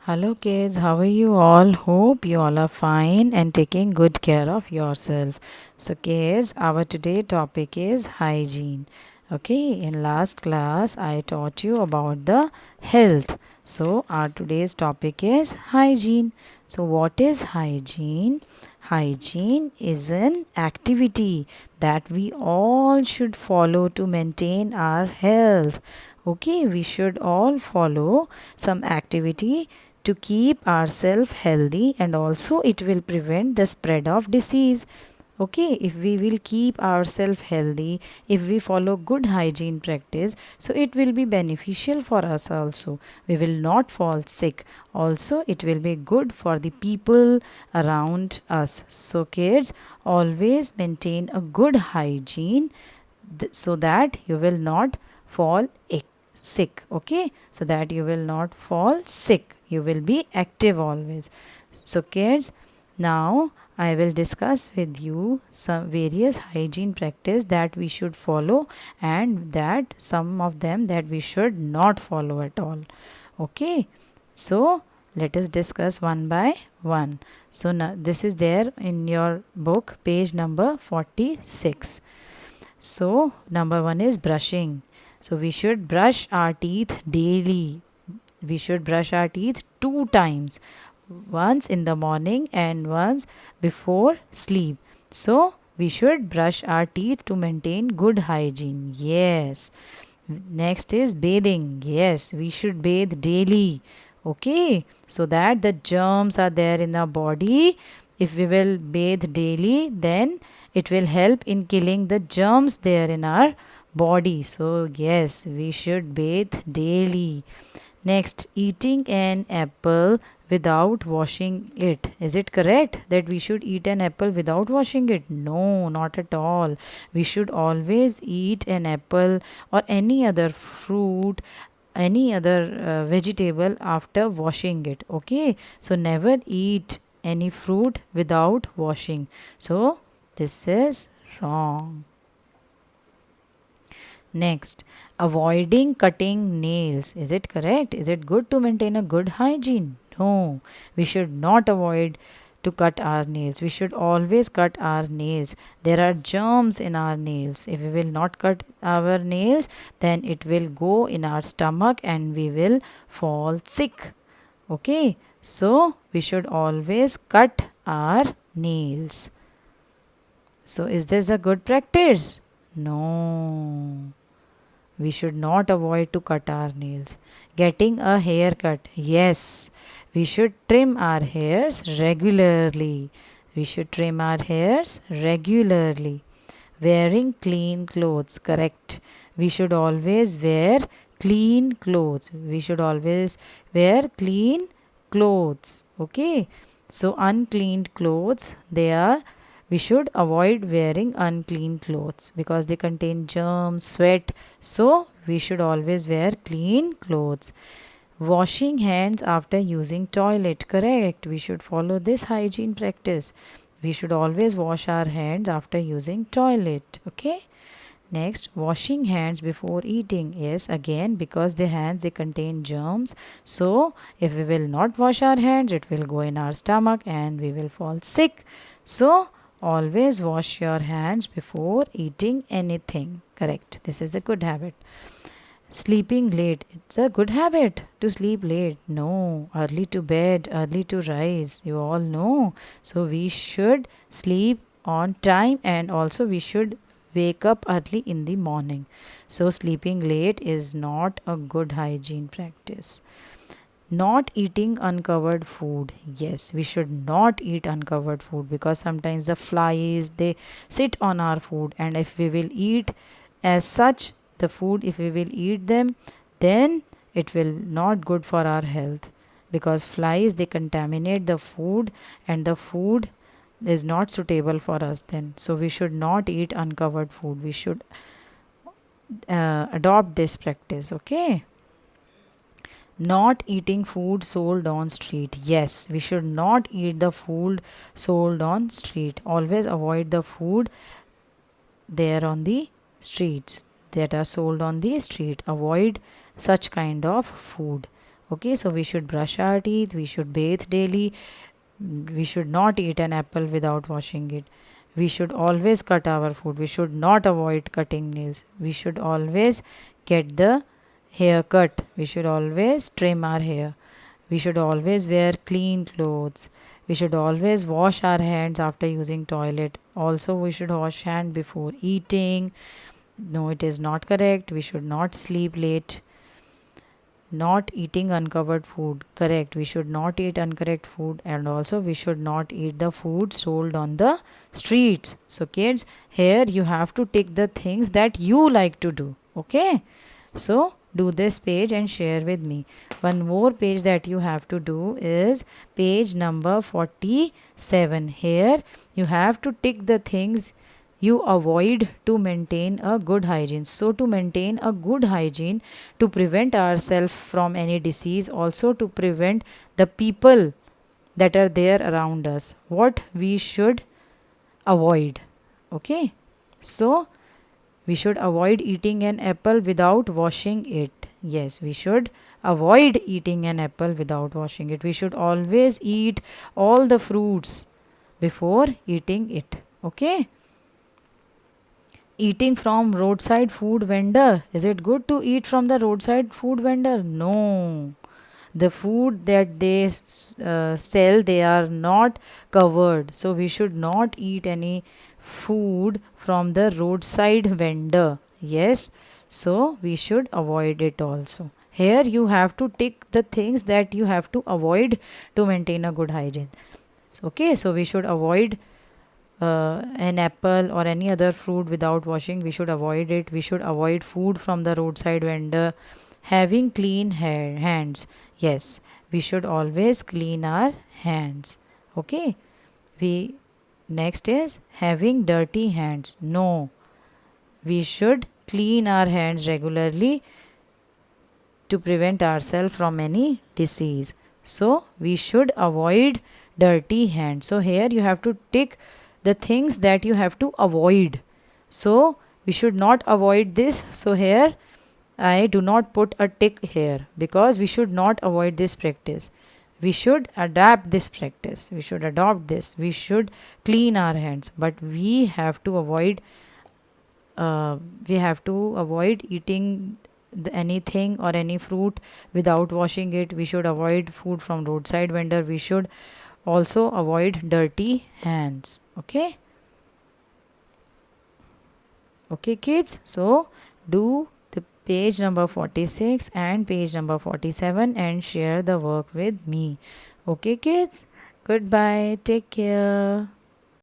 Hello kids, how are you all? Hope you all are fine and taking good care of yourself. So kids, our today topic is hygiene. Okay, in last class I taught you about the health. So our today's topic is hygiene. So what is hygiene? Hygiene is an activity that we all should follow to maintain our health. Okay, we should all follow some activity to keep ourselves healthy, and also it will prevent the spread of disease. Okay, if we will keep ourselves healthy, if we follow good hygiene practice, so it will be beneficial for us also. We will not fall sick. Also, it will be good for the people around us. So kids, always maintain a good hygiene so that you will not fall sick. Okay, so that you will not fall sick, you will be active always. So kids, now I will discuss with you some various hygiene practice that we should follow, and that some of them that we should not follow at all. Okay, so let us discuss one by one. So now this is there in your book, page number 46. So, number one is brushing. So, we should brush our teeth daily. We should brush our teeth 2 times, once in the morning and once before sleep. So, we should brush our teeth to maintain good hygiene. Yes. Next is bathing. Yes, we should bathe daily. Okay, so that the germs are there in our body. If we will bathe daily, then it will help in killing the germs there in our body. So, yes, we should bathe daily. Next, eating an apple without washing it. Is it correct that we should eat an apple without washing it? No, not at all. We should always eat an apple or any other fruit, any other vegetable after washing it. Okay, so never eat any fruit without washing. So, this is wrong. Next, avoiding cutting nails. Is it correct? Is it good to maintain a good hygiene? No, we should not avoid to cut our nails. We should always cut our nails. There are germs in our nails. If we will not cut our nails, then it will go in our stomach and we will fall sick. Okay, so we should always cut our nails. So, is this a good practice? No. We should not avoid to cut our nails. Getting a haircut. Yes, we should trim our hairs regularly. We should trim our hairs regularly. Wearing clean clothes. Correct. We should always wear clean clothes. We should always wear clean clothes. Okay. So uncleaned clothes, they are, we should avoid wearing unclean clothes because they contain germs, sweat. So, we should always wear clean clothes. Washing hands after using toilet. Correct. We should follow this hygiene practice. We should always wash our hands after using toilet. Okay. Next, washing hands before eating. Yes, again, because the hands they contain germs. So, if we will not wash our hands, it will go in our stomach and we will fall sick. So, always wash your hands before eating anything. Correct. This is a good habit. Sleeping late. It's a good habit to sleep late. No. Early to bed, early to rise. You all know. So we should sleep on time, and also we should wake up early in the morning. So sleeping late is not a good hygiene practice. Not eating uncovered food. Yes, we should not eat uncovered food because sometimes the flies they sit on our food, and if we will eat as such the food, if we will eat them, then it will not good for our health because flies they contaminate the food, and the food is not suitable for us then. So we should not eat uncovered food. We should adopt this practice. Okay. Not eating food sold on street. Yes, we should not eat the food sold on street. Always avoid the food there on the streets that are sold on the street. Avoid such kind of food. Okay, so we should brush our teeth, we should bathe daily, we should not eat an apple without washing it. We should always cut our food. We should not avoid cutting nails. We should always get the hair cut. We should always trim our hair. We should always wear clean clothes. We should always wash our hands after using toilet. Also, we should wash hand before eating. No, it is not correct. We should not sleep late. Not eating uncovered food, correct, we should not eat uncorrect food, and also we should not eat the food sold on the streets. So kids, here you have to take the things that you like to do. Okay, so do this page and share with me. One more page that you have to do is page number 47. Here you have to tick the things you avoid to maintain a good hygiene. So to maintain a good hygiene, to prevent ourselves from any disease, also to prevent the people that are there around us, what we should avoid. Okay, so we should avoid eating an apple without washing it. Yes, we should avoid eating an apple without washing it. We should always eat all the fruits before eating it. Okay, eating from roadside food vendor, is it good to eat from the roadside food vendor? No, the food that they sell, they are not covered, so we should not eat any food from the roadside vendor. Yes, so we should avoid it also. Here you have to tick the things that you have to avoid to maintain a good hygiene. Okay, so we should avoid an apple or any other fruit without washing. We should avoid it. We should avoid food from the roadside vendor. Having clean hands, yes, we should always clean our hands. Okay, we next is having dirty hands. No, we should clean our hands regularly to prevent ourselves from any disease. So we should avoid dirty hands. So here you have to tick the things that you have to avoid. So we should not avoid this. So here I do not put a tick here because we should not avoid this practice. We should adapt this practice. We should adopt this. We should clean our hands, but we have to avoid. Eating anything or any fruit without washing it. We should avoid food from roadside vendor. We should also avoid dirty hands. Okay, okay kids, so do the page number 46 and page number 47 and share the work with me. Okay kids, goodbye, take care.